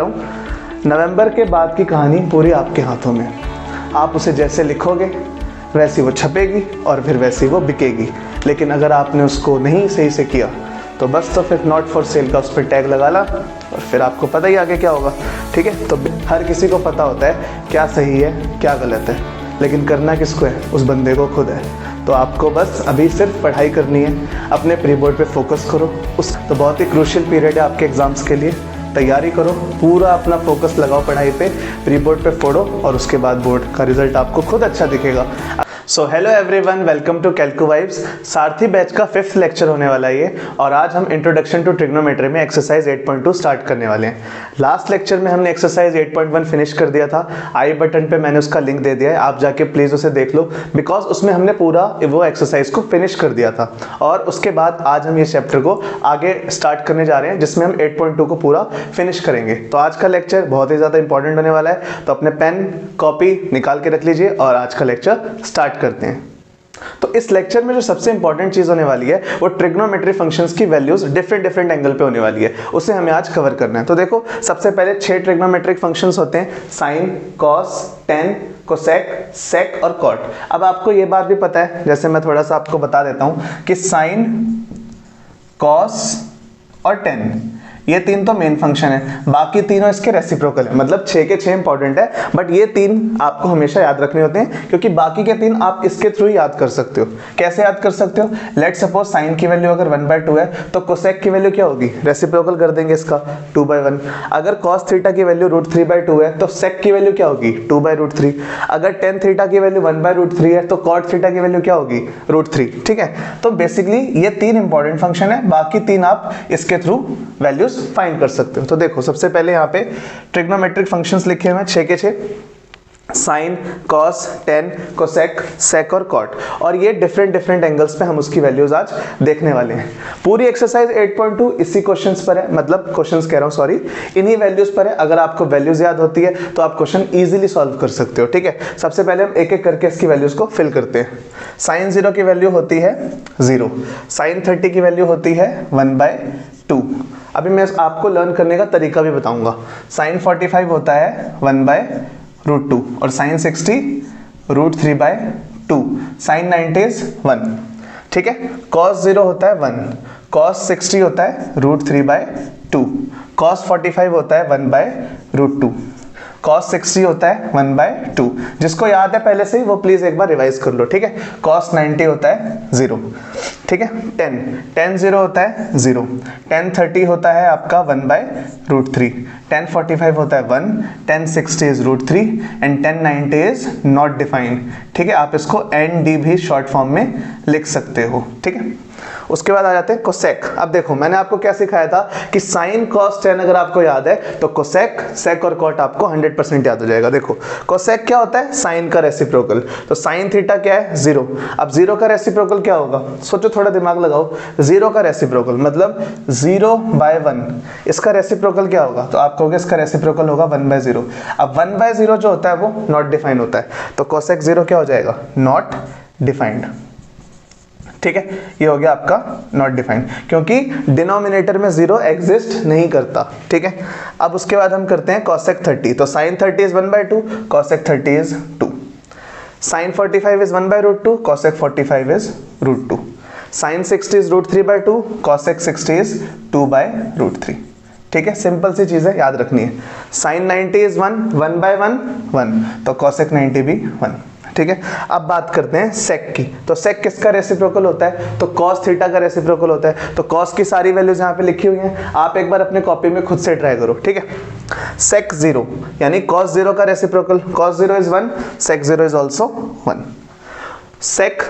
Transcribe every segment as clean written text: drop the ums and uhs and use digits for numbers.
रहा हूँ, नवंबर के बाद की कहानी पूरी आपके हाथों में। आप उसे जैसे लिखोगे वैसी वो छपेगी और फिर वैसी वो बिकेगी। लेकिन अगर आपने उसको नहीं सही से किया तो बस तो फिर नॉट फॉर सेल का उस पर टैग लगा ला और फिर आपको पता ही आगे क्या होगा। ठीक है, तो हर किसी को पता होता है क्या सही है क्या गलत है, लेकिन करना किसको है? उस बंदे को खुद है। तो आपको बस अभी सिर्फ पढ़ाई करनी है, अपने प्री बोर्ड पे फोकस करो। उस तो बहुत ही क्रूशियल पीरियड है आपके एग्जाम्स के लिए। तैयारी करो, पूरा अपना फोकस लगाओ पढ़ाई पे, प्री बोर्ड पे फोड़ो और उसके बाद बोर्ड का रिजल्ट आपको खुद अच्छा दिखेगा। So hello everyone, welcome to Calcu Vibes. Sarathi batch का 5th लेक्चर होने वाला है ये, और आज हम इंट्रोडक्शन टू ट्रिग्नोमेट्री में एक्सरसाइज 8.2 स्टार्ट करने वाले हैं। लास्ट लेक्चर में हमने एक्सरसाइज 8.1 फिनिश कर दिया था। आई बटन पे मैंने उसका लिंक दे दिया है, आप जाके प्लीज उसे देख लो, बिकॉज उसमें हमने पूरा वो एक्सरसाइज को फिनिश कर दिया था। और उसके बाद आज हम ये चैप्टर को आगे स्टार्ट करने जा रहे हैं, जिसमें हम 8.2 को पूरा फिनिश करेंगे। तो आज का लेक्चर बहुत ही ज्यादा इंपॉर्टेंट होने वाला है, तो अपने पेन कॉपी निकाल के रख लीजिए और आज का लेक्चर स्टार्ट करते हैं। तो इस लेक्चर में जो सबसे इंपॉर्टेंट चीज होने वाली है वो ट्रिग्नोमेट्री फंक्शंस की वैल्यूज डिफरेंट एंगल पे होने वाली है, उसे हमें आज कवर करना है। तो देखो, सबसे पहले 6 ट्रिग्नोमेट्रिक फंक्शंस होते हैं, साइन, कॉस, टेन, कोसेक, सेक और कॉट। अब आपको ये बात भी पता है, जैसे मैं थोड़ा सा आपको बता देता हूं कि साइन, कॉस और टेन ये 3 तो मेन फंक्शन है, बाकी तीनों इसके रेसिप्रोकल है। मतलब 6 के 6 इंपॉर्टेंट है, बट ये 3 आपको हमेशा याद रखने होते हैं, क्योंकि बाकी के 3 आप इसके थ्रू याद कर सकते हो। कैसे याद कर सकते हो? लेट सपोज साइन की वैल्यू अगर 1/2 है तो कोसेक की वैल्यू क्या होगी? रेसिप्रोकल कर देंगे इसका, 2/1। अगर कॉस थीटा की वैल्यू √3/2 है तो सेक की वैल्यू क्या होगी? 2/√3। अगर टेन थीटा की वैल्यू 1/√3 है तो कॉट थीटा की वैल्यू क्या होगी? √3। ठीक है, तो बेसिकली ये 3 इंपॉर्टेंट फंक्शन है, बाकी 3 आप इसके थ्रू वैल्यूज फाइंड कर सकते हो। तो देखो, सबसे पहले यहाँ पे ट्रिग्नोमेट्रिक फंक्शंस लिखे हुए हैं 6 के 6, साइन, कॉस, टेन, कोसेक, सेक और कॉट, और ये डिफरेंट एंगल्स पे हम उसकी वैल्यूज आज देखने वाले हैं। पूरी एक्सरसाइज 8.2 इसी क्वेश्चंस पर है, मतलब क्वेश्चंस कह रहा हूँ, सॉरी, इन्हीं वैल्यूज पर है। अगर आपको वैल्यूज याद होती है तो आप क्वेश्चन इजीली सॉल्व कर सकते हो। ठीक है, सबसे पहले हम एक एक करके इसकी वैल्यूज को फिल करते हैं। साइन 0 की वैल्यू होती है 0, साइन 30 की वैल्यू होती है 1/2। अभी मैं आपको लर्न करने का तरीका भी बताऊंगा। साइन 45 होता है 1/√2 और साइन 60 √3/2, साइन 90 इज 1। ठीक है, cos 0 होता है 1, cos 60 होता है √3/2, cos 45 होता है 1/√2, cos 60 होता है 1/2। जिसको याद है पहले से ही वो प्लीज एक बार रिवाइज कर लो। ठीक है, cos 90 होता है 0। ठीक है, tan 0 होता है 0, tan 30 होता है आपका 1/√3, tan 45 होता है 1, tan 60 is √3 and tan 90 is not defined. ठीक है, आप इसको ND भी शॉर्ट फॉर्म में लिख सकते हो। ठीक है, उसके बाद आ जाते हैं कोसेक। अब देखो, मैंने आपको क्या सिखाया था कि साइन, कॉस, टेन अगर आपको याद है तो कोसेक, सेक और कॉट आपको 100% याद हो जाएगा। देखो, कोसेक क्या होता है? साइन का रेसिप्रोकल। तो साइन थीटा क्या है? 0। अब 0 का रेसिप्रोकल क्या होगा? सोचो, थोड़ा दिमाग लगाओ। 0 का रेसिप्रोकल मतलब 0/1, इसका रेसिप्रोकल क्या होगा? तो आप कहोगे इसका रेसिप्रोकल होगा 1/0। अब 1/0 जो होता है वो नॉट डिफाइंड होता है, तो कोसेक 0 क्या हो जाएगा? Not defined. ठीक है, ये हो गया आपका नॉट डिफाइंड, क्योंकि डिनोमिनेटर में 0 एग्जिस्ट नहीं करता। ठीक है, अब उसके बाद हम करते हैं कोसेक 30। तो sine 30 is 1/2, cosec 30 is 2, sine 45 is 1/√2, cosec 45 is √2, sine 60 is √3/2, cosec 60 is 2/√3। ठीक है, सिंपल सी चीज है, याद रखनी है। साइन 90 इज 1, 1/1 1, तो कोसेक 90 भी 1। ठीक है, अब बात करते हैं सेक की। तो सेक किसका रेसिप्रोकल होता है? तो कॉस थीटा का रेसिप्रोकल होता है। तो कॉस की सारी वैल्यूज यहाँ पे लिखी हुई हैं, आप एक बार अपने कॉपी में खुद से ट्राई करो। ठीक है, सेक 0 यानी कॉस 0 का reciprocal, cos 0 is 1, sec 0 is also 1। Sec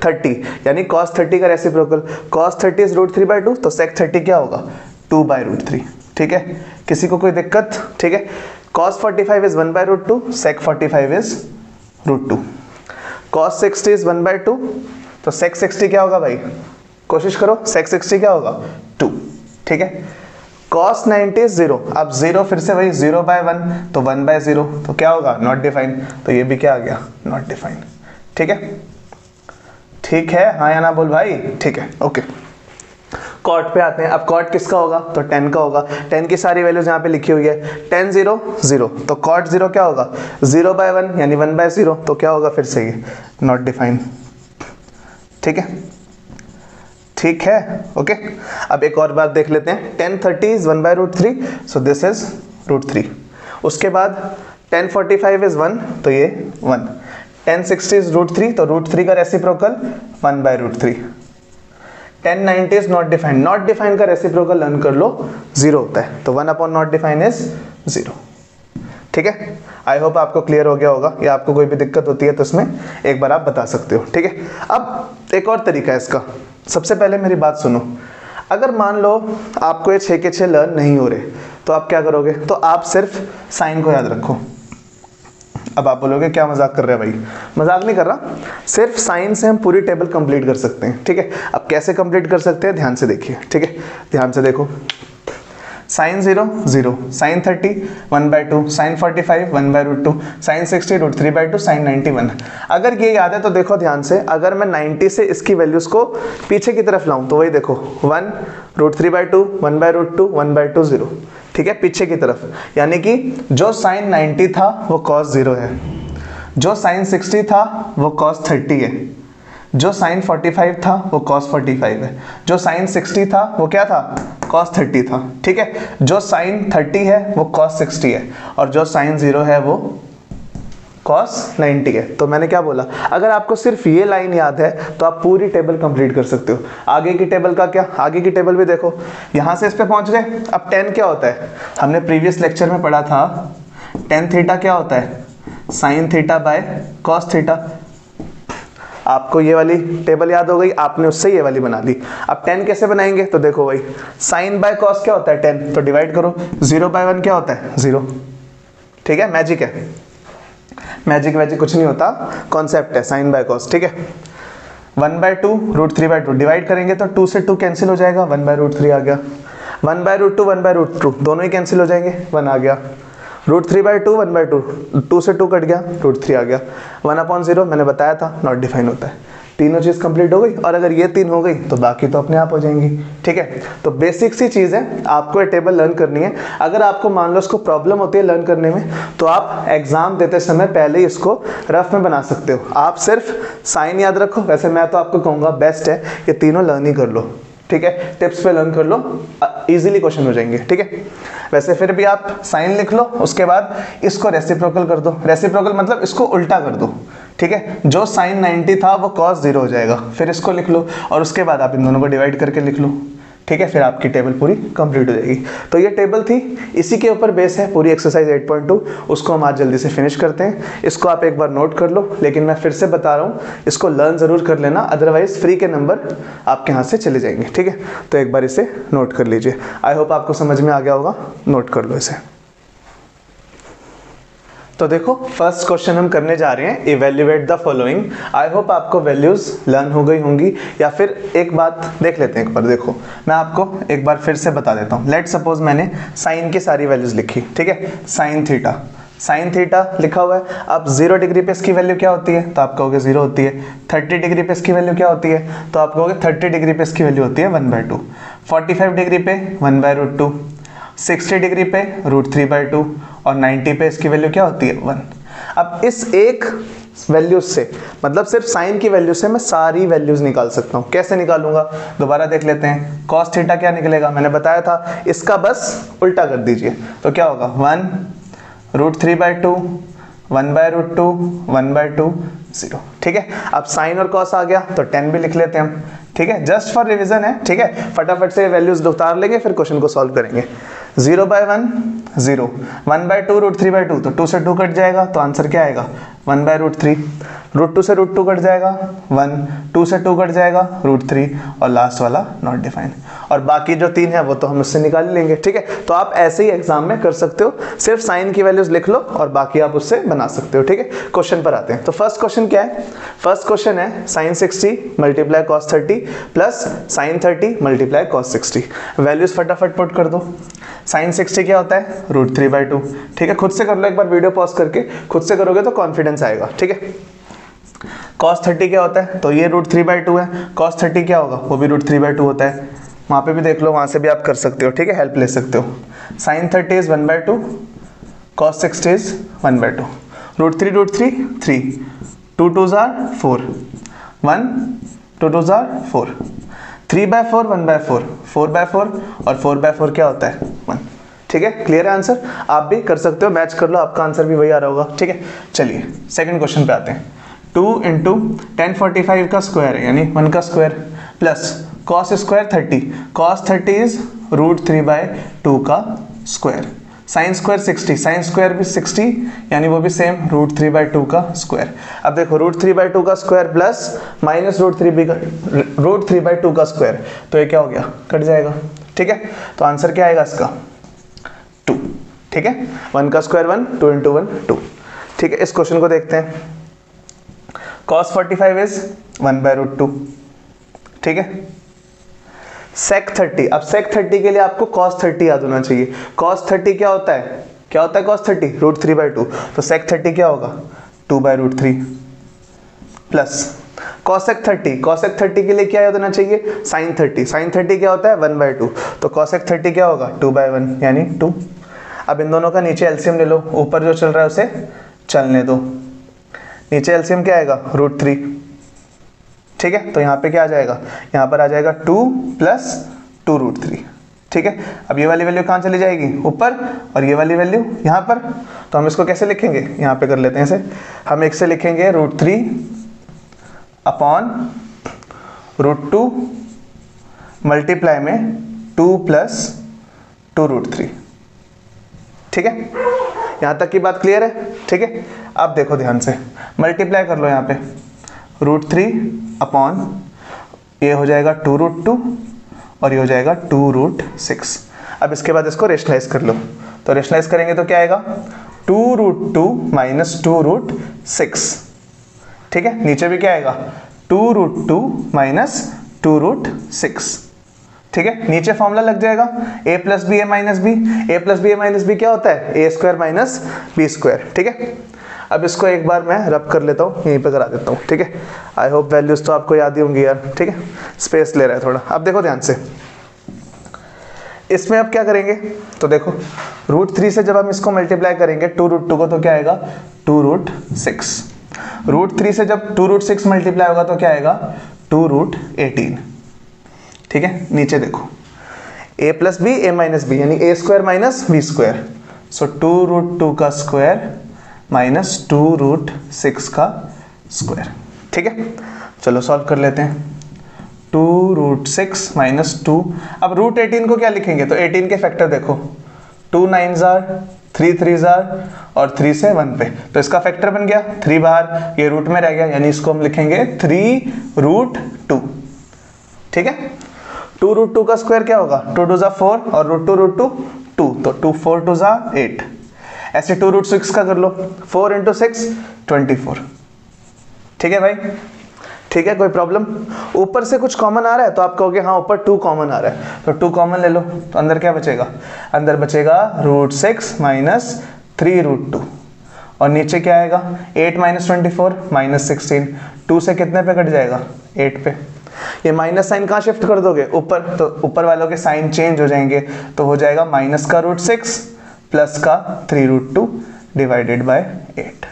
30 यानी कॉस 30 का रेसिप्रोकल, कॉस 30 इज √3/2, तो सेक 30 क्या होगा? 2/√3। ठीक है, किसी को कोई दिक्कत? ठीक है, cos 45 is 1/√2, sec 45 is √2, cos 60 is 1/2, तो sec 60 क्या होगा भाई? कोशिश करो, sec 60 क्या होगा? 2। ठीक है, cos 90 इज 0, अब 0 फिर से वही 0/1, तो 1/0, तो क्या होगा? Not defined. तो ये भी क्या आ गया? Not defined. ठीक है, ठीक है, हाँ या ना बोल भाई? ठीक है, ओके। कॉट पे आते हैं। अब कॉट किसका होगा, तो 10 का होगा। 10 की सारी वैल्यूज यहाँ पे लिखी हुई है, 10 0 0, तो कॉट 0 क्या होगा, 0/1 यानी 1/0, तो क्या होगा फिर से ये नॉट डिफाइन। ठीक है, ठीक है, ओके। अब एक और बात देख लेते हैं, 1030 इज 1/√3, सो दिस इज √3। उसके बाद 1045 इज 1, तो ये 1। 1060 इज √3, तो √3 का reciprocal 1/√3। 1090 is not defined, not defined का रेसिप्रोकल लर्न कर लो, 0 होता है, तो 1/नॉट डिफाइंड इज 0। ठीक है, आई होप आपको क्लियर हो गया होगा, या आपको कोई भी दिक्कत होती है तो इसमें एक बार आप बता सकते हो। ठीक है, अब एक और तरीका है इसका। सबसे पहले मेरी बात सुनो, अगर मान लो आपको ये 6 के 6 लर्न नहीं हो रहे, तो आप क्या करोगे, तो आप सिर्फ साइन को याद रखो। अब आप बोलोगे क्या मजाक कर रहे हैं भाई, मजाक नहीं कर रहा, सिर्फ साइन से हम पूरी टेबल कंप्लीट कर सकते हैं। ठीक है, अब कैसे कंप्लीट कर सकते हैं, ध्यान से देखिए। ठीक है, ध्यान से देखो, sine 0 0, sine 30 1/2, sine 45 1/√2, sine 60 √3/2, sine 91। अगर ये याद है तो देखो ध्यान से, अगर मैं 90 से इसकी वैल्यूज को पीछे की तरफ लाऊं तो वही देखो 1 √3/2, 1/√2, 1/2 0। ठीक है, पीछे की तरफ, यानी कि जो साइन 90 था वो cos 0 है, जो साइन 60 था वो cos 30 है, जो साइन 45 था वो cos 45 है, जो साइन 60 था वो क्या था, cos 30 था। ठीक है, जो साइन 30 है वो cos 60 है, और जो साइन 0 है वो cos 90 है। तो मैंने क्या बोला, अगर आपको सिर्फ ये लाइन याद है तो आप पूरी टेबल कंप्लीट कर सकते हो। आगे की टेबल का क्या, आगे की टेबल भी देखो, यहां से इस पे पहुंच गए। अब tan क्या होता है, हमने प्रीवियस लेक्चर में पढ़ा था, tan थीटा क्या होता है, sine theta by cos theta. आपको ये वाली टेबल याद हो गई, आपने उससे ये वाली बना ली। अब tan कैसे बनाएंगे, तो देखो भाई, साइन बाय cos क्या होता है tan, तो डिवाइड करो, 0/1 क्या होता है 0। ठीक है, मैजिक है, मैजिक वैजिक कुछ नहीं होता, कॉन्सेप्ट है साइन बाय cos। ठीक है, 1/2 √3/2 डिवाइड करेंगे तो 2 से 2 कैंसिल हो जाएगा, 1/√3 आ गया। 1/√2 1/√2 दोनों ही कैंसिल हो जाएंगे, 1 आ गया। √3/2 1/2, 2 से 2 कट गया, √3 आ गया। 1/0 मैंने बताया था नॉट डिफाइन होता है। तीनों चीज कंप्लीट हो गई, और अगर ये 3 हो गई तो बाकी तो अपने आप हो जाएंगी। ठीक है, तो बेसिक सी चीज है, आपको ये टेबल लर्न करनी है। अगर आपको मान लो इसको प्रॉब्लम होती है लर्न करने में, तो आप एग्जाम देते समय पहले ही इसको रफ में बना सकते हो। आप सिर्फ साइन याद रखो, वैसे मैं तो आपको कहूंगा बेस्ट है ये तीनों लर्न ही कर लो। ठीक है, टिप्स पे लर्न कर लो, इजीली क्वेश्चन हो जाएंगे। ठीक है, वैसे फिर भी आप साइन लिख लो, उसके बाद इसको रेसिप्रोकल कर दो। रेसिप्रोकल मतलब इसको उल्टा कर दो। ठीक है, जो साइन 90 था वो cos 0 हो जाएगा, फिर इसको लिख लो, और उसके बाद आप इन दोनों को डिवाइड करके लिख लो। ठीक है, फिर आपकी टेबल पूरी कंप्लीट हो जाएगी। तो ये टेबल थी, इसी के ऊपर बेस है पूरी एक्सरसाइज 8.2। उसको हम आज जल्दी से फिनिश करते हैं। इसको आप एक बार नोट कर लो, लेकिन मैं फिर से बता रहा हूँ, इसको लर्न जरूर कर लेना, अदरवाइज फ्री के नंबर आपके हाथ से चले जाएंगे। ठीक है, तो एक बार इसे नोट कर लीजिए। आई होप आपको समझ में आ गया होगा, नोट कर लो इसे। तो देखो, फर्स्ट क्वेश्चन हम करने जा रहे हैं, evaluate the following. I hope आपको वैल्यूज लर्न हो गई होंगी, या फिर एक बात देख लेते हैं एक बार। देखो, मैं आपको एक बार फिर से बता देता हूँ। लेट सपोज मैंने साइन की सारी वैल्यूज लिखी। ठीक है, साइन थीटा, साइन थीटा लिखा हुआ है। अब 0 डिग्री पे इसकी वैल्यू क्या होती है, तो आप कहोगे 0 होती है। 30 डिग्री पे इसकी वैल्यू क्या होती है, तो आप कहोगे 30 डिग्री पे इसकी वैल्यू होती है 1/2। 45 डिग्री पे 1/√2, 60 डिग्री पे √3/2, और 90 पे इसकी वैल्यू क्या होती है 1। अब इस एक वैल्यू से, मतलब सिर्फ साइन की वैल्यू से मैं सारी वैल्यूज निकाल सकता हूँ। कैसे निकालूंगा, दोबारा देख लेते हैं। cos थीटा क्या निकलेगा, मैंने बताया था, इसका बस उल्टा कर दीजिए, तो क्या होगा 1 √3/2, 1/√2, 1/2 0। ठीक है, अब साइन और cos आ गया तो 10 भी लिख लेते हैं हम। ठीक है, जस्ट फॉर रिवीजन है। ठीक है, फटाफट से वैल्यूज उतार लेंगे, फिर क्वेश्चन को सॉल्व करेंगे। 0/1 0, 1/2 √3/2, तो 2 से 2 कट जाएगा, तो आंसर क्या आएगा 1/√3। √2 से √2 कट जाएगा 1, 2 से 2 कट जाएगा √3, और लास्ट वाला नॉट डिफाइंड। और बाकी जो 3 है वो तो हम उससे निकाल लेंगे। ठीक है, तो आप ऐसे ही एग्जाम में कर सकते हो, सिर्फ साइन की वैल्यूज लिख लो और बाकी आप उससे बना सकते हो। ठीक है, क्वेश्चन पर आते हैं। तो फर्स्ट क्वेश्चन क्या है, फर्स्ट क्वेश्चन है sine 60 multiply cos 30 plus sine 30 multiply cos 60। Values फटाफट पुट कर दो। साइन 60 क्या होता है √3/2। ठीक है, खुद से कर लो एक बार, वीडियो पॉज करके खुद से करोगे तो कॉन्फिडेंस आएगा। ठीक है, cos 30 क्या होता है, तो ये √3/2 है। cos 30 क्या होगा, वो भी √3/2 होता है। वहाँ पे भी देख लो, वहाँ से भी आप कर सकते हो, ठीक है, हेल्प ले सकते हो। Sine 30 is 1/2, cos 60 is 1/2, √3 √3 3, 2 2s are 4, 1 2 2s are 4, 3/4 1/4, 4/4 और 4/4 क्या होता है 1, ठीक है। क्लियर है आंसर? आप भी कर सकते हो, मैच कर लो, आपका आंसर भी वही आ रहा होगा, ठीक है। चलिए सेकंड क्वेश्चन पे आते हैं। 2 × 1045 का स्क्वायर है, यानी 1 का square, plus cos square 30, cos 30 is √3/2 का square, sine square 60, sine square भी 60 यानी वो भी सेम √3/2 का स्क्वायर। अब देखो √3/2 का स्क्वायर प्लस माइनस √3/2 का स्क्वायर, तो ये क्या हो गया, कट जाएगा, ठीक है। तो आंसर क्या आएगा इसका 2, ठीक है। 1 का स्क्वायर 1, 2 × 1 2, ठीक है। इस क्वेश्चन को देखते हैं। cos 45 इज 1/√2, ठीक है। sec 30, अब sec 30 के लिए आपको cos 30 याद होना चाहिए। cos 30 क्या होता है, क्या होता है cos 30, √3/2, तो sec 30 क्या होगा 2/√3, प्लस cosec 30, cosec 30 के लिए क्या याद होना चाहिए, sin 30, sin 30 क्या होता है 1/2, तो cosec 30 क्या होगा 2/1 यानी 2। अब इन दोनों का नीचे एलसीएम ले लो, ऊपर जो चल रहा है उसे चलने दो, नीचे एलसीएम क्या आएगा √3, ठीक है। तो यहाँ पे क्या आ जाएगा, यहाँ पर आ जाएगा 2 + 2√3, ठीक है। अब ये वाली वैल्यू कहाँ चली जाएगी ऊपर, और ये वाली वैल्यू यहाँ पर, तो हम इसको कैसे लिखेंगे, यहाँ पे कर लेते हैं इसे, हम एक से लिखेंगे √3 अपॉन √2 मल्टीप्लाई में 2 + 2√3, ठीक है। यहाँ तक की बात क्लियर है, ठीक है। अब देखो ध्यान से, मल्टीप्लाई कर लो यहाँ पे, √3 अपॉन ये हो जाएगा 2√2 और ये हो जाएगा 2√6। अब इसके बाद इसको रेशनलाइज कर लो, तो रेशनलाइज करेंगे तो क्या आएगा 2√2 - 2√6, ठीक है। नीचे भी क्या आएगा 2√2 - 2√6, ठीक है। नीचे फॉर्मूला लग जाएगा a + b a - b, a + b a - b क्या होता है a² - b², ठीक है। अब इसको एक बार मैं रब कर लेता हूँ, यहीं पे करा देता हूँ, ठीक है। आई होप वैल्यूज तो आपको याद ही होंगी यार, ठीक है। स्पेस ले रहा है थोड़ा। अब देखो ध्यान से, इसमें अब क्या करेंगे, तो देखो √3 से जब हम इसको मल्टीप्लाई करेंगे 2√2 को, तो क्या आएगा 2√6, √3 से जब 2√6 मल्टीप्लाई होगा तो क्या आएगा 2√18, ठीक है। नीचे देखो a + b a - b यानी a² - b², सो 2√2 का स्क्वायर माइनस 2√6 का स्क्वायर, ठीक है। चलो सॉल्व कर लेते हैं। 2√6 - 2, अब √18 को क्या लिखेंगे, तो 18 के फैक्टर देखो, 2 9s are 3 3s are और 3 से 1 पे, तो इसका फैक्टर बन गया 3 बाहर, ये रूट में रह गया, यानी इसको हम लिखेंगे 3√2, ठीक है। 2√2 का स्क्वायर क्या होगा, 2 2s are 4 और √2 2, तो 2 4 2s are 8। ऐसे 2√6 का कर लो, 4 × 6 24, ठीक है भाई, ठीक है। कोई प्रॉब्लम, ऊपर से कुछ कॉमन आ रहा है तो आप कहोगे हाँ ऊपर 2 कॉमन आ रहा है, तो 2 कॉमन ले लो, तो अंदर क्या बचेगा, अंदर बचेगा √6 - 3√2 और नीचे क्या आएगा 8 - 24 - 16, 2 से कितने पे कट जाएगा 8 पे, ये माइनस साइन कहाँ शिफ्ट कर दोगे ऊपर, तो ऊपर वालों के साइन चेंज हो जाएंगे, तो हो जाएगा माइनस का √6 प्लस का 3√2 डिवाइडेड बाय 8,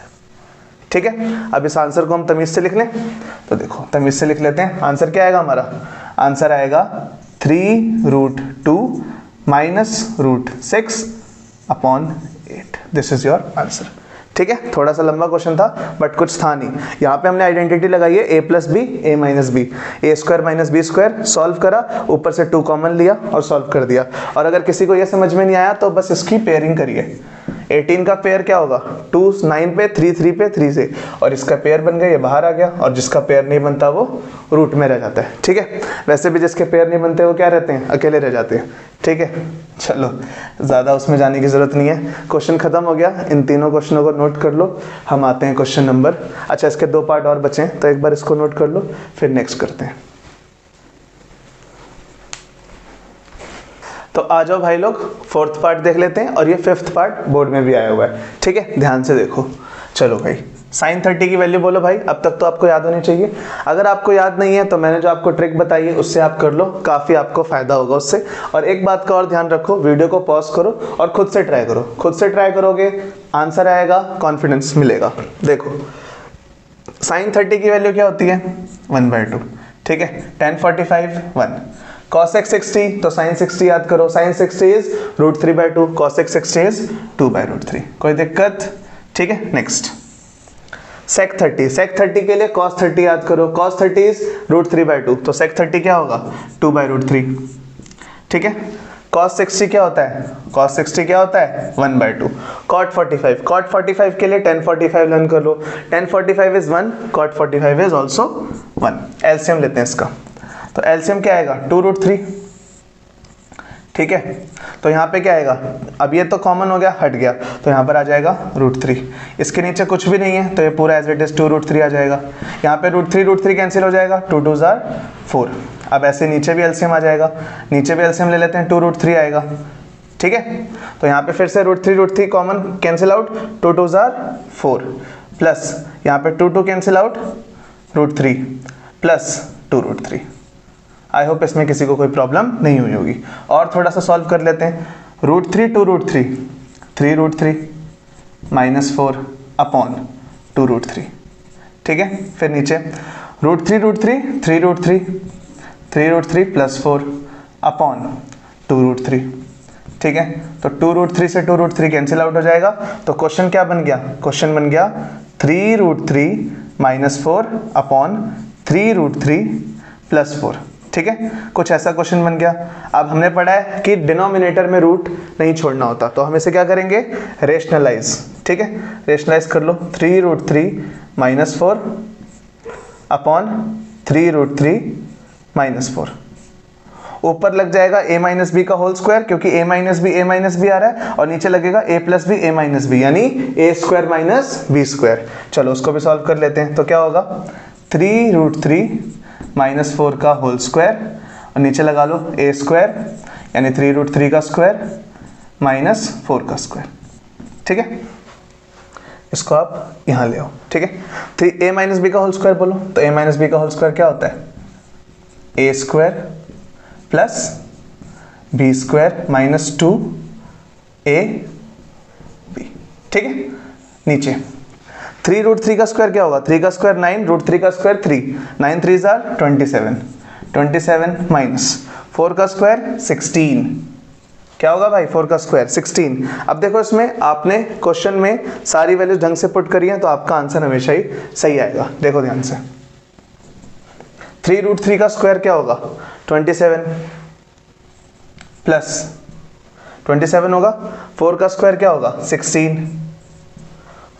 ठीक है। अब इस आंसर को हम तमीज से लिख लें, तो देखो तमीज से लिख लेते हैं। आंसर क्या आएगा हमारा, आंसर आएगा 3√2 - √6 upon 8, this is your answer, ठीक है। थोड़ा सा लंबा क्वेश्चन था बट कुछ था नहीं। यहाँ पे हमने आइडेंटिटी लगाई है a + b a - b, a² - b², solve करा, ऊपर से 2 कॉमन लिया और सॉल्व कर दिया। और अगर किसी को ये समझ में नहीं आया तो बस इसकी पेयरिंग करिए। 18 का पेयर क्या होगा, 2 9 पे 3 3 पे 3 से, और इसका पेयर बन गया, ये बाहर आ गया, और जिसका पेयर नहीं बनता वो रूट में रह जाता है, ठीक है। वैसे भी जिसके पेयर नहीं बनते वो क्या रहते हैं, अकेले रह जाते हैं, ठीक है। चलो ज़्यादा उसमें जाने की ज़रूरत नहीं है, क्वेश्चन ख़त्म हो गया। इन तीनों क्वेश्चनों को नोट कर लो, हम आते हैं क्वेश्चन नंबर, अच्छा इसके 2 पार्ट और बचे हैं, तो एक बार इसको नोट कर लो फिर नेक्स्ट करते हैं। तो आ जाओ भाई लोग, 4th पार्ट देख लेते हैं, और ये 5th पार्ट बोर्ड में भी आया हुआ है, ठीक है। ध्यान से देखो, चलो भाई साइन 30 की वैल्यू बोलो भाई, अब तक तो आपको याद होनी चाहिए। अगर आपको याद नहीं है तो मैंने जो आपको ट्रिक बताई है उससे आप कर लो, काफ़ी आपको फायदा होगा उससे। और एक बात का और ध्यान रखो, वीडियो को पॉज करो और खुद से ट्राई करो। खुद से ट्राई करोगे आंसर आएगा, कॉन्फिडेंस मिलेगा। देखो साइन 30 की वैल्यू क्या होती है 1/2, ठीक है। tan 45 1, cos x 60 तो sin 60 याद करो, sin 60 is √3/2, cos x 60 is 2/√3। कोई दिक्कत, ठीक है। नेक्स्ट sec 30, sec 30 के लिए cos 30 याद करो, cos 30 इज √3/2 तो sec 30 क्या होगा 2/√3, ठीक है। cos 60 क्या होता है, cos 60 क्या होता है 1/2। cot 45, cot 45 के लिए tan 45 लर्न कर लो, tan 45 is 1, cot 45 is also 1। LCM लेते हैं इसका, तो एलसीएम क्या आएगा 2√3, ठीक है। तो यहाँ पे क्या आएगा, अब ये तो कॉमन हो गया, हट गया, तो यहाँ पर आ जाएगा √3। इसके नीचे कुछ भी नहीं है तो ये पूरा एज इट इज 2√3 आ जाएगा। यहाँ पे √3 कैंसिल हो जाएगा, 2 2 4। अब ऐसे नीचे भी एलसीएम आ जाएगा, नीचे भी एलसीएम ले लेते हैं, 2√3 आएगा, ठीक है। तो यहाँ पे फिर से √3 कॉमन कैंसिल आउट, 2 2 4 प्लस यहाँ पे 2 2 cancel out, √3 plus 2√3। I hope इसमें किसी को कोई प्रॉब्लम नहीं हुई होगी। और थोड़ा सा सॉल्व कर लेते हैं। √3 2√3, 3√3 -4 अपॉन 2√3, ठीक है। फिर नीचे √3 3√3, 3√3 + 4 अपॉन 2√3, ठीक है। तो 2√3 से 2√3 कैंसिल आउट हो जाएगा। तो क्वेश्चन क्या बन गया, क्वेश्चन बन गया 3√3 -4 अपॉन 3√3 + 4, ठीक है। कुछ ऐसा क्वेश्चन बन गया। अब हमने पढ़ा है कि डिनोमिनेटर में रूट नहीं छोड़ना होता, तो हम इसे क्या करेंगे रेशनलाइज, ठीक है। रेशनलाइज कर लो, 3√3 -4 अपॉन 3√3 -4। ऊपर लग जाएगा a - b का होल स्क्वायर, क्योंकि a - b आ रहा है, और नीचे लगेगा a + b a - b यानी a² - b²। चलो उसको भी सॉल्व कर लेते हैं। तो क्या होगा 3√3 -4 का होल स्क्वायर, और नीचे लगा लो a² यानी 3√3 का स्क्वायर -4 का स्क्वायर, ठीक है। इसको आप यहाँ ले आओ, ठीक है। a - b का होल स्क्वायर बोलो, तो a - b का होल स्क्वायर क्या होता है a² + b² - 2ab, ठीक है। नीचे 3√3 का स्क्वायर क्या होगा, 3 का स्क्वायर 9, √3 का स्क्वायर 3, 9 3 27, 27 माइनस 4 का स्क्वायर 16, क्या होगा भाई 4 का स्क्वायर 16। अब देखो इसमें आपने क्वेश्चन में सारी वैल्यूज ढंग से पुट करी है, तो आपका आंसर हमेशा ही सही आएगा। देखो ध्यान से, 3√3 का स्क्वायर क्या होगा 27 प्लस 27 होगा, 4 का स्क्वायर क्या होगा 16,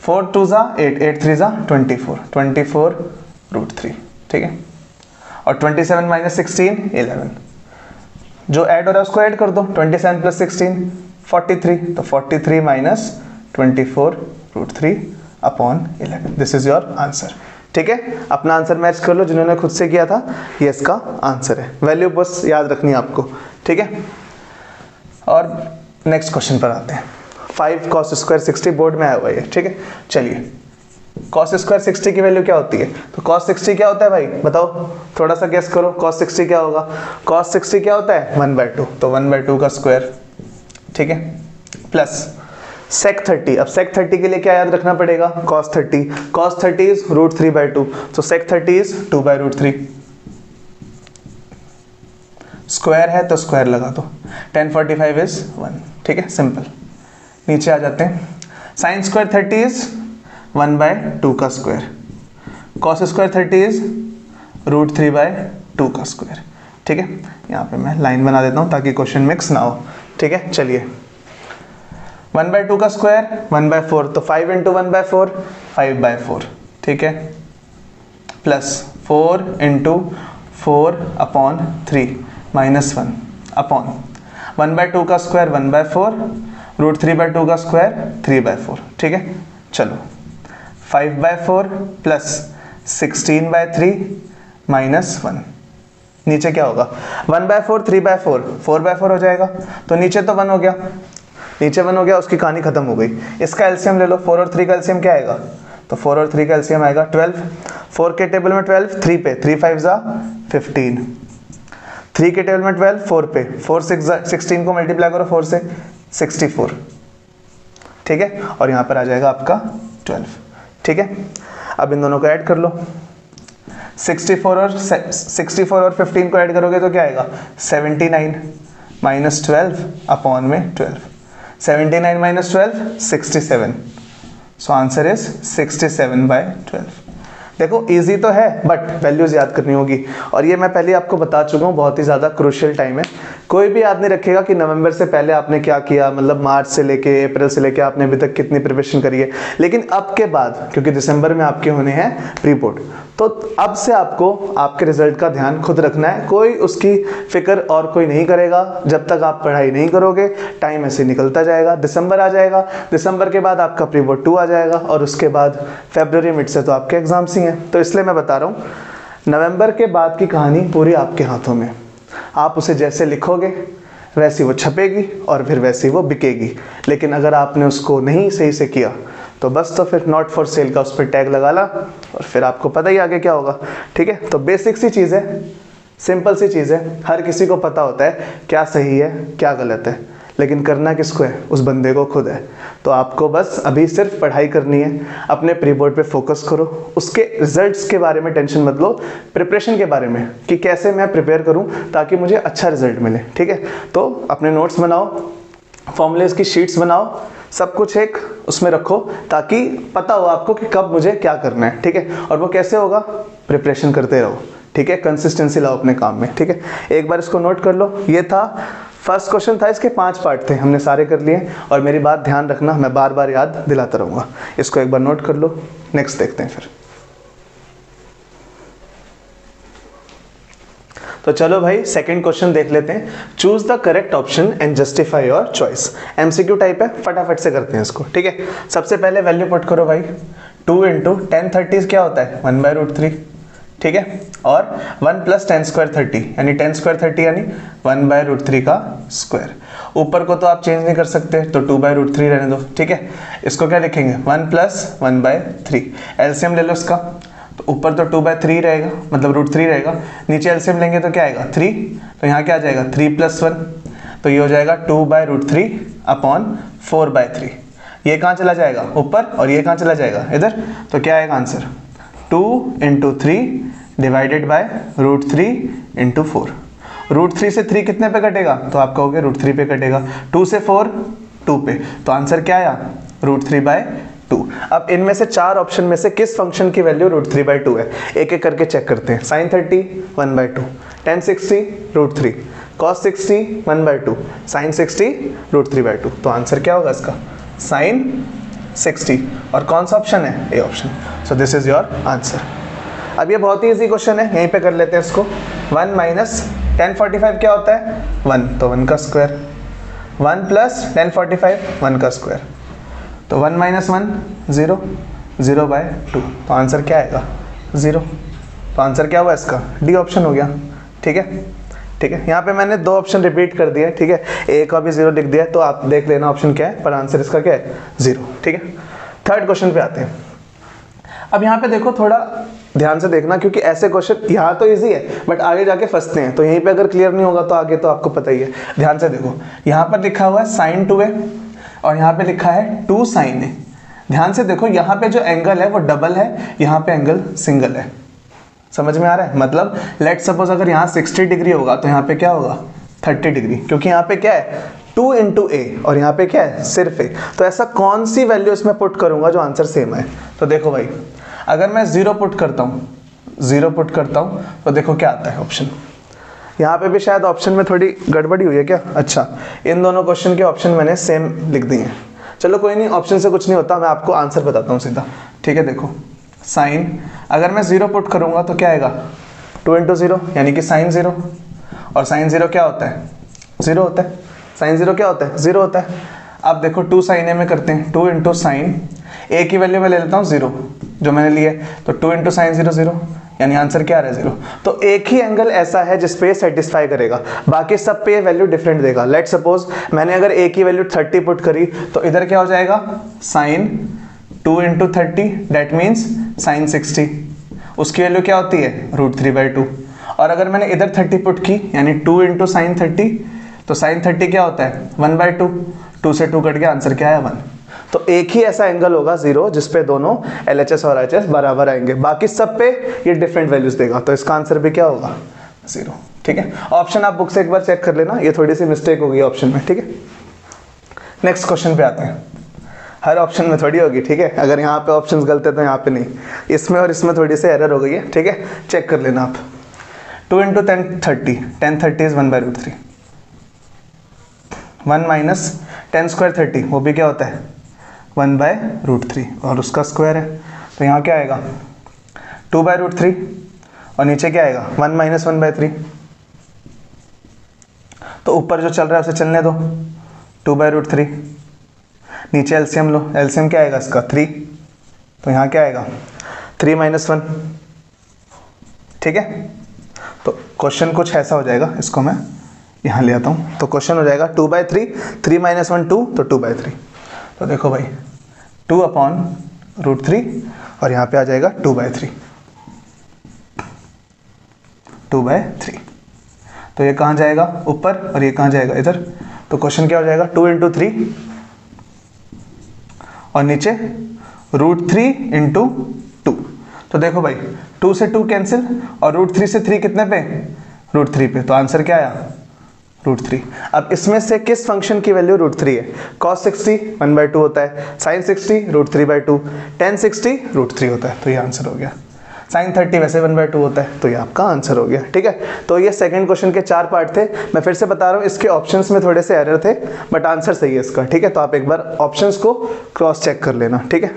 4 2 8, 8 3 24 √3, ठीक है। और 27 - 16 11, जो ऐड हो रहा है उसको ऐड कर दो, 27 + 16 43, तो 43 - 24 √3 upon 11। This is your answer, ठीक है। अपना आंसर मैच कर लो, जिन्होंने खुद से किया था ये इसका आंसर है। वैल्यू बस याद रखनी है आपको, ठीक है। और नेक्स्ट क्वेश्चन पर आते हैं। 5 cos स्क्वायर 60 बोर्ड में आया हुआ है, ठीक है। चलिए cos स्क्वायर 60 की वैल्यू क्या होती है, तो cos 60 क्या होता है भाई बताओ, थोड़ा सा गेस करो। cos 60 क्या होगा, cos 60 क्या होता है 1/2, तो 1/2 का स्क्वायर, ठीक है, प्लस sec 30। अब sec 30 के लिए क्या याद रखना पड़ेगा, cos 30 इज √3/2, तो sec 30 इज 2/√3। स्क्वायर है तो स्क्वायर लगा दो, tan 45 इज 1, ठीक है, सिंपल। नीचे आ जाते हैं, sin स्क्वायर 30 इज 1/2 का स्क्वायर, cos स्क्वायर 30 इज √3/2 का स्क्वायर, ठीक है। यहाँ पे मैं लाइन बना देता हूँ ताकि क्वेश्चन मिक्स ना हो, ठीक है। चलिए 1/2 का स्क्वायर 1/4, तो 5 × 1/4 5/4, ठीक है, प्लस 4 × 4/3 -1 अपॉन 1/2 का स्क्वायर 1/4, √3/2 का स्क्वायर 3/4, ठीक है। चलो 5/4 प्लस 16/3 -1, नीचे क्या होगा 1/4 3/4 4/4 हो जाएगा, तो नीचे तो 1 हो गया, नीचे 1 हो गया, उसकी कहानी खत्म हो गई। इसका एलसीएम ले लो, 4 और 3 का एलसीएम क्या आएगा तो 4 और 3 का एलसीएम आएगा 12। 4 के टेबल में 12, 3 पे, 3 5 जा 15। 3 के टेबल में 12, 4 पे, 4 6 16 को मल्टीप्लाई करो 4 से 64, ठीक है, और यहाँ पर आ जाएगा आपका 12, ठीक है। अब इन दोनों को ऐड कर लो, 64 और 15 को ऐड करोगे तो क्या आएगा 79 माइनस 12 अपॉन में 12, 79 माइनस 12 67, सो आंसर इज 67/12। देखो इजी तो है बट वैल्यूज याद करनी होगी, और ये मैं पहले आपको बता चुका हूँ, बहुत ही ज़्यादा क्रूशियल टाइम है। कोई भी याद नहीं रखेगा कि नवंबर से पहले आपने क्या किया, मतलब मार्च से लेके अप्रैल से लेके आपने अभी तक कितनी प्रिपरेशन करी है, लेकिन अब के बाद, क्योंकि दिसंबर में आपके होने हैं प्री बोर्ड, तो अब से आपको आपके रिजल्ट का ध्यान खुद रखना है। कोई उसकी फिक्र और कोई नहीं करेगा जब तक आप पढ़ाई नहीं करोगे। टाइम ऐसे निकलता जाएगा, दिसंबर आ जाएगा, दिसंबर के बाद आपका प्री बोर्ड 2 आ जाएगा, और उसके बाद फरवरी मिड से तो आपके एग्जाम्स ही हैं। तो इसलिए मैं बता रहा हूँ, नवंबर के बाद की कहानी पूरी आपके हाथों में। आप उसे जैसे लिखोगे वैसी वो छपेगी और फिर वैसी वो बिकेगी, लेकिन अगर आपने उसको नहीं सही से किया तो बस, तो फिर नॉट फॉर सेल का उस पर टैग लगा ला, और फिर आपको पता ही आगे क्या होगा, ठीक है। तो बेसिक सी चीज़ है, सिंपल सी चीज़ है, हर किसी को पता होता है क्या सही है क्या गलत है, लेकिन करना किसको है, उस बंदे को खुद है। तो आपको बस अभी सिर्फ पढ़ाई करनी है, अपने प्री बोर्ड पे फोकस करो, उसके रिजल्ट्स के बारे में टेंशन मत लो, प्रिपरेशन के बारे में कि कैसे मैं प्रिपेयर करूं ताकि मुझे अच्छा रिजल्ट मिले, ठीक है। तो अपने नोट्स बनाओ, फॉर्मूलेस की शीट्स बनाओ, सब कुछ एक उसमें रखो ताकि पता हो आपको कि कब मुझे क्या करना है, ठीक है। और वो कैसे होगा, प्रिपरेशन करते रहो, ठीक है, कंसिस्टेंसी लाओ अपने काम में, ठीक है। एक बार इसको नोट कर लो। ये था फर्स्ट क्वेश्चन था, इसके 5 पार्ट थे, हमने सारे कर लिए, और मेरी बात ध्यान रखना, मैं बार बार याद दिलाता रहूँगा। इसको एक बार नोट कर लो, नेक्स्ट देखते हैं फिर। तो चलो भाई सेकंड क्वेश्चन देख लेते हैं। Choose the correct option and justify your choice. MCQ type है, फटाफट से करते हैं इसको, ठीक है। सबसे पहले वैल्यू पुट करो भाई, 2 इंटू 10/30 क्या होता है 1/√3, ठीक है, और 1 प्लस 10 स्क्वायर 30, यानी 10 स्क्वायर 30 यानी 1/√3 का स्क्वायर। ऊपर को तो आप चेंज नहीं कर सकते, तो 2/√3 रहने दो, ठीक है। इसको क्या लिखेंगे 1 प्लस 1/3, एलसीएम ले लो इसका, तो ऊपर तो 2/3 रहेगा, मतलब √3 रहेगा, नीचे एलसीएम लेंगे तो क्या आएगा 3, तो यहाँ क्या आ जाएगा 3 + 1, तो ये हो जाएगा 2/√3 अपॉन 4/3। ये कहाँ चला जाएगा ऊपर, और ये कहाँ चला जाएगा इधर, तो क्या आएगा आंसर 2 × 3 डिवाइडेड बाय √3 × 4। √3 से 3 कितने पे कटेगा, तो आप कहोगे √3 पे कटेगा, 2 से 4 2 पे, तो आंसर क्या आया √3/2। अब इनमें से 4 ऑप्शन में से किस फंक्शन की वैल्यू √3/2 है, एक एक करके चेक करते हैं। sin 30 1/2, tan 60 √3, cos 60 1/2, sin 60 √3/2, तो आंसर क्या होगा इसका sin 60, और कौन सा ऑप्शन है, A option. So this is your answer. अब ये बहुत ही इजी क्वेश्चन है, यहीं पे कर लेते हैं इसको। 1 माइनस 1045 क्या होता है 1, तो 1 का स्क्वायर, 1 प्लस 1045 1 का स्क्वायर, तो 1 - 1 0, 0/2, तो आंसर क्या आएगा 0। तो आंसर क्या हुआ इसका, डी ऑप्शन हो गया, ठीक है, ठीक है। यहाँ पे मैंने 2 ऑप्शन रिपीट कर दिए, ठीक है, ए का भी 0 लिख दिया, तो आप देख लेना ऑप्शन क्या है, पर आंसर इसका क्या है 0, ठीक है। थर्ड क्वेश्चन पे आते हैं। अब यहाँ पे देखो, थोड़ा ध्यान से देखना, क्योंकि ऐसे क्वेश्चन यहाँ तो इजी है बट आगे जाके फंसते हैं, तो यहीं पे अगर क्लियर नहीं होगा तो आगे तो आपको पता ही है। ध्यान से देखो, यहाँ पर लिखा हुआ है sin 2a और यहाँ पे लिखा है 2 sin a। ध्यान से देखो, यहाँ पे जो एंगल है वो डबल है, यहाँ पे एंगल सिंगल है। समझ में आ रहा है, मतलब लेट सपोज अगर यहाँ 60 डिग्री होगा तो यहाँ पे क्या होगा 30 डिग्री, क्योंकि यहाँ पे क्या है 2 × a और यहाँ पे क्या है सिर्फ a। तो ऐसा कौन सी वैल्यू इसमें पुट करूंगा जो आंसर सेम है। तो देखो भाई, अगर मैं 0 पुट करता हूँ, 0 पुट करता हूँ, तो देखो क्या आता है ऑप्शन। यहाँ पे भी शायद ऑप्शन में थोड़ी गड़बड़ी हुई है क्या, अच्छा, इन दोनों क्वेश्चन के ऑप्शन मैंने सेम लिख दिए हैं। चलो कोई नहीं, ऑप्शन से कुछ नहीं होता, मैं आपको आंसर बताता हूँ सीधा, ठीक है। देखो साइन, अगर मैं 0 पुट करूंगा तो क्या आएगा 2 × 0 यानी कि sin 0, और sin 0 क्या होता है 0 होता है, sin 0 क्या होता है 0 होता है। अब देखो 2 sin a में करते हैं, 2 × sin a की वैल्यू मैं ले लेता हूँ 0 जो मैंने लिया है, तो 2 × sin 0 0, यानी आंसर क्या आ रहा है 0। तो एक ही एंगल ऐसा है जिसपे सेटिस्फाई करेगा, बाकी सब पे वैल्यू डिफरेंट देगा। लेट सपोज मैंने अगर a की वैल्यू 30 पुट करी तो इधर क्या हो जाएगा sin 2 into 30 that means sign 60, उसकी वैल्यू क्या होती है √3/2। और अगर मैंने इधर 30 पुट की यानी 2 इंटू साइन 30, तो साइन 30 क्या होता है 1/2, 2 से 2 कट गया, आंसर क्या है 1। तो एक ही ऐसा एंगल होगा 0 जिसपे दोनों LHS और RHS बराबर आएंगे, बाकी सब पे ये डिफरेंट वैल्यूज देगा, तो इसका आंसर भी क्या होगा 0। ठीक है, ऑप्शन आप बुक से एक बार चेक कर लेना, ये थोड़ी सी मिस्टेक हो गई ऑप्शन में। ठीक है, नेक्स्ट क्वेश्चन पे आते हैं। हर ऑप्शन में थोड़ी होगी, ठीक है, अगर यहाँ पे ऑप्शंस गलत है तो यहाँ पे नहीं, इसमें और इसमें थोड़ी सी एरर हो गई है। ठीक है, चेक कर लेना आप। 2 इंटू 1030, 1030 इज 1/√3, 1 माइनस 10 स्क्वायर 30, वो भी क्या होता है 1/√3 और उसका स्क्वायर है, तो यहाँ क्या आएगा 2/√3 और नीचे क्या आएगा 1 माइनस 1/3। तो ऊपर जो चल रहा है उसे चलने दो, 2/√3, नीचे एलसीएम लो, एलसीएम क्या आएगा इसका 3, तो यहाँ क्या आएगा 3 माइनस 1। ठीक है, तो क्वेश्चन कुछ ऐसा हो जाएगा, इसको मैं यहाँ ले आता हूँ। तो क्वेश्चन हो जाएगा 2/3, 3 माइनस 1 2, तो 2/3। तो देखो भाई 2/√3 और यहाँ पे आ जाएगा 2/3, 2/3। तो ये कहाँ जाएगा ऊपर और ये कहाँ जाएगा इधर। तो क्वेश्चन क्या हो जाएगा 2 इंटू 3 और नीचे √3 इंटू 2। तो देखो भाई 2 से 2 कैंसिल और √3 से 3 कितने पे √3 पे, तो आंसर क्या आया √3। अब इसमें से किस फंक्शन की वैल्यू √3 है। cos 60 1/2 होता है, sin 60 √3/2, tan 60 √3 होता है, तो ये आंसर हो गया। sin 30 वैसे 1/2 होता है, तो ये आपका आंसर हो गया। ठीक है, तो ये सेकंड क्वेश्चन के 4 पार्ट थे। मैं फिर से बता रहा हूँ, इसके ऑप्शंस में थोड़े से एरर थे बट आंसर सही है इसका। ठीक है, तो आप एक बार ऑप्शंस को क्रॉस चेक कर लेना। ठीक है,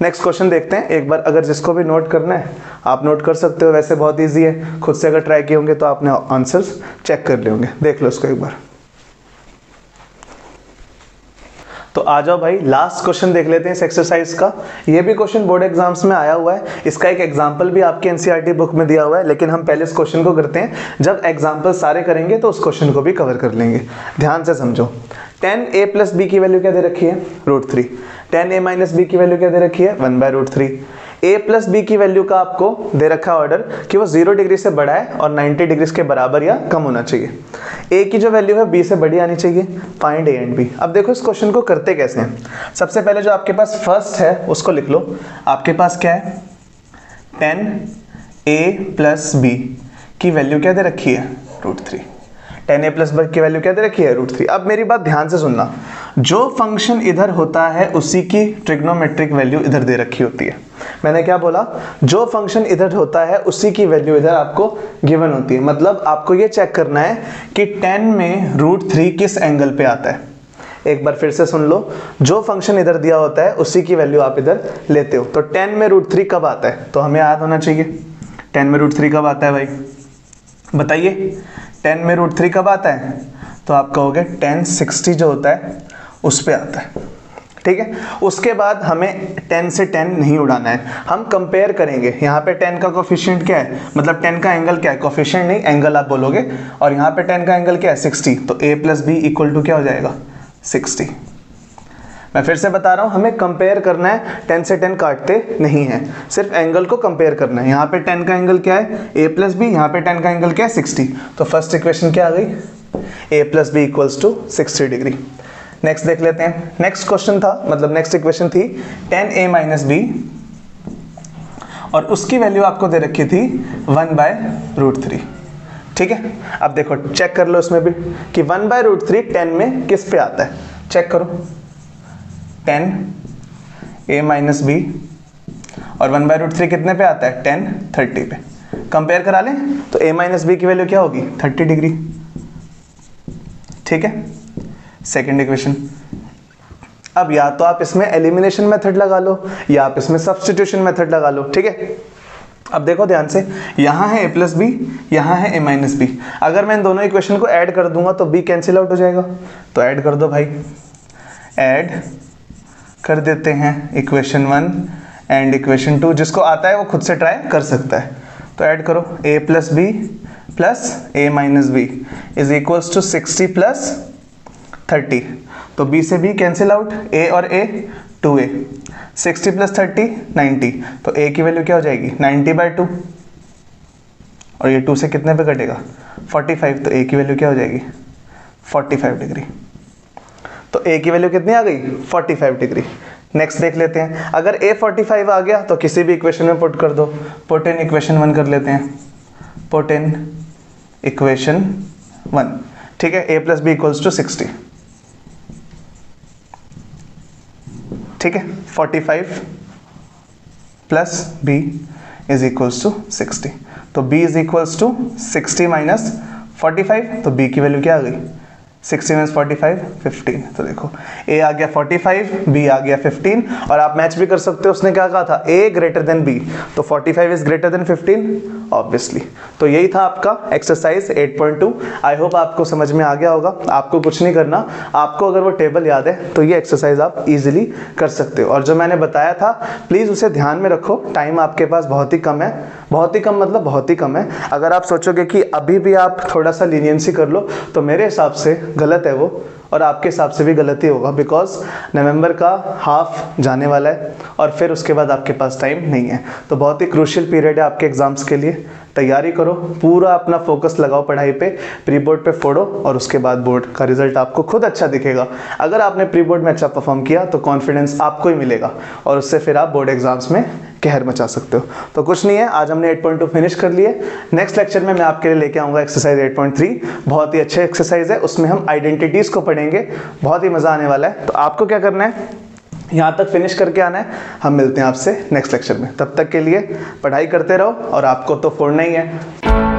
नेक्स्ट क्वेश्चन देखते हैं एक बार। अगर जिसको भी नोट करना है आप नोट कर सकते हो, वैसे बहुत ईजी है, खुद से अगर ट्राई किए होंगे तो आपने आंसर्स चेक कर लिए होंगे। देख लो इसको एक बार। तो आ जाओ भाई, लास्ट क्वेश्चन देख लेते हैं इस एक्सरसाइज का। ये भी क्वेश्चन बोर्ड एग्जाम्स में आया हुआ है, इसका एक एग्जांपल भी आपके एनसीईआरटी बुक में दिया हुआ है, लेकिन हम पहले इस क्वेश्चन को करते हैं, जब एग्जांपल सारे करेंगे तो उस क्वेश्चन को भी कवर कर लेंगे। ध्यान से समझो, 10a प्लस b की वैल्यू क्या दे रखी है √3, 10a माइनस b की वैल्यू क्या दे रखी है 1/√3। a प्लस b की वैल्यू का आपको दे रखा ऑर्डर कि वो 0 डिग्री से बड़ा है और 90 डिग्री के बराबर या कम होना चाहिए। a की जो वैल्यू है b से बड़ी आनी चाहिए। Find a and b। अब देखो इस क्वेश्चन को करते कैसे हैं। सबसे पहले जो आपके पास फर्स्ट है उसको लिख लो। आपके पास क्या है 10a प्लस b की वैल्यू क्या दे रखी है √3। 10a प्लस b की वैल्यू क्या दे रखी है √3। अब मेरी बात ध्यान से सुनना, जो फंक्शन इधर होता है उसी की ट्रिग्नोमेट्रिक वैल्यू इधर दे रखी होती है। मैंने क्या बोला, जो फंक्शन इधर होता है उसी की वैल्यू इधर आपको गिवन होती है। मतलब आपको ये चेक करना है कि 10 में √3 किस एंगल पे आता है। एक बार फिर से सुन लो, जो फंक्शन इधर दिया होता है उसी की वैल्यू आप इधर लेते हो। तो 10 में √3 कब आता है, तो हमें याद होना चाहिए 10 में √3 कब आता है भाई, बताइए 10 में √3 कब आता है। तो आप कहोगे 10 60 जो होता है उस पे आता है। ठीक है, उसके बाद हमें 10 से 10 नहीं उड़ाना है, हम कंपेयर करेंगे। यहाँ पे 10 का कोफिशिएंट क्या है, मतलब 10 का एंगल क्या है, कोफिशिएंट नहीं एंगल आप बोलोगे, और यहाँ पे 10 का एंगल क्या है 60, तो a plus b equal to क्या हो जाएगा 60। मैं फिर से बता रहा हूँ, हमें कंपेयर करना है, 10 से 10 काटते नहीं है, सिर्फ एंगल को कंपेयर करना है। यहाँ पे 10 का एंगल क्या है a प्लस b, यहाँ पे 10 का एंगल क्या है 60, तो फर्स्ट इक्वेशन क्या आ गई a plus b equals to 60 degree. Next देख लेते हैं। नेक्स्ट क्वेश्चन था, मतलब नेक्स्ट इक्वेशन थी 10a माइनस b और उसकी वैल्यू आपको दे रखी थी 1/√3। ठीक है, अब देखो चेक कर लो इसमें भी कि 1/√3 10 में किस पे आता है, चेक करो 10a माइनस b और 1/√3 कितने पे आता है 10 30 पे। कंपेयर करा लें तो a माइनस b की वैल्यू क्या होगी 30 डिग्री। ठीक है, सेकेंड इक्वेशन। अब या तो आप इसमें एलिमिनेशन मेथड लगा लो या आप इसमें सब्स्टिट्यूशन मेथड लगा लो। ठीक है, अब देखो ध्यान से, यहाँ है a प्लस b, यहाँ है a माइनस b। अगर मैं इन दोनों इक्वेशन को ऐड कर दूंगा तो b कैंसिल आउट हो जाएगा, तो ऐड कर दो भाई, ऐड कर देते हैं इक्वेशन 1 एंड इक्वेशन 2। जिसको आता है वो खुद से ट्राई कर सकता है। तो ऐड करो a plus b plus a minus b is equals to 60 plus 30। तो b से b कैंसिल आउट, a और a 2a, 60 + 30 90, तो a की वैल्यू क्या हो जाएगी 90/2, और ये 2 से कितने पे कटेगा 45, तो a की वैल्यू क्या हो जाएगी 45 डिग्री। तो a की वैल्यू कितनी आ गई 45 डिग्री। नेक्स्ट देख लेते हैं, अगर a 45 आ गया तो किसी भी इक्वेशन में पुट कर दो। पुट इन इक्वेशन 1 कर लेते हैं, पुट इन इक्वेशन 1, ठीक है। a + b = 60, ठीक है। 45 + b = 60, तो b = 60 - 45, तो b की वैल्यू क्या आ गई 60 - 45 15। तो देखो a आ गया 45, b आ गया 15, और आप मैच भी कर सकते हो, उसने क्या कहा था a > b, तो 45 इज ग्रेटर देन 15 ऑब्वियसली। तो यही था आपका एक्सरसाइज 8.2। आई होप आपको समझ में आ गया होगा। आपको कुछ नहीं करना, आपको अगर वो टेबल याद है तो ये एक्सरसाइज आप इजीली कर सकते हो। और जो मैंने बताया था प्लीज़ उसे ध्यान में रखो, टाइम आपके पास बहुत ही कम है, बहुत ही कम मतलब बहुत ही कम है। अगर आप सोचोगे कि अभी भी आप थोड़ा सा लीनियंसी कर लो तो मेरे हिसाब से गलत है वो, और आपके हिसाब से भी गलती होगा, बिकॉज नवंबर का हाफ जाने वाला है और फिर उसके बाद आपके पास टाइम नहीं है। तो बहुत ही क्रूशियल पीरियड है आपके एग्जाम्स के लिए। तैयारी करो, पूरा अपना फोकस लगाओ पढ़ाई पे, प्री बोर्ड पे फोड़ो, और उसके बाद बोर्ड का रिजल्ट आपको खुद अच्छा दिखेगा। अगर आपने प्री बोर्ड में अच्छा परफॉर्म किया तो कॉन्फिडेंस आपको ही मिलेगा, और उससे फिर आप बोर्ड एग्जाम्स में कहर मचा सकते हो। तो कुछ नहीं है, आज हमने 8.2 फिनिश कर लिए। नेक्स्ट लेक्चर में मैं आपके लिए लेके आऊँगा एक्सरसाइज 8.3, बहुत ही अच्छे एक्सरसाइज है, उसमें हम आइडेंटिटीज़ को पढ़ेंगे, बहुत ही मज़ा आने वाला है। तो आपको क्या करना है, यहाँ तक फिनिश करके आना है। हम मिलते हैं आपसे नेक्स्ट लेक्चर में, तब तक के लिए पढ़ाई करते रहो, और आपको तो फोड़ना ही है।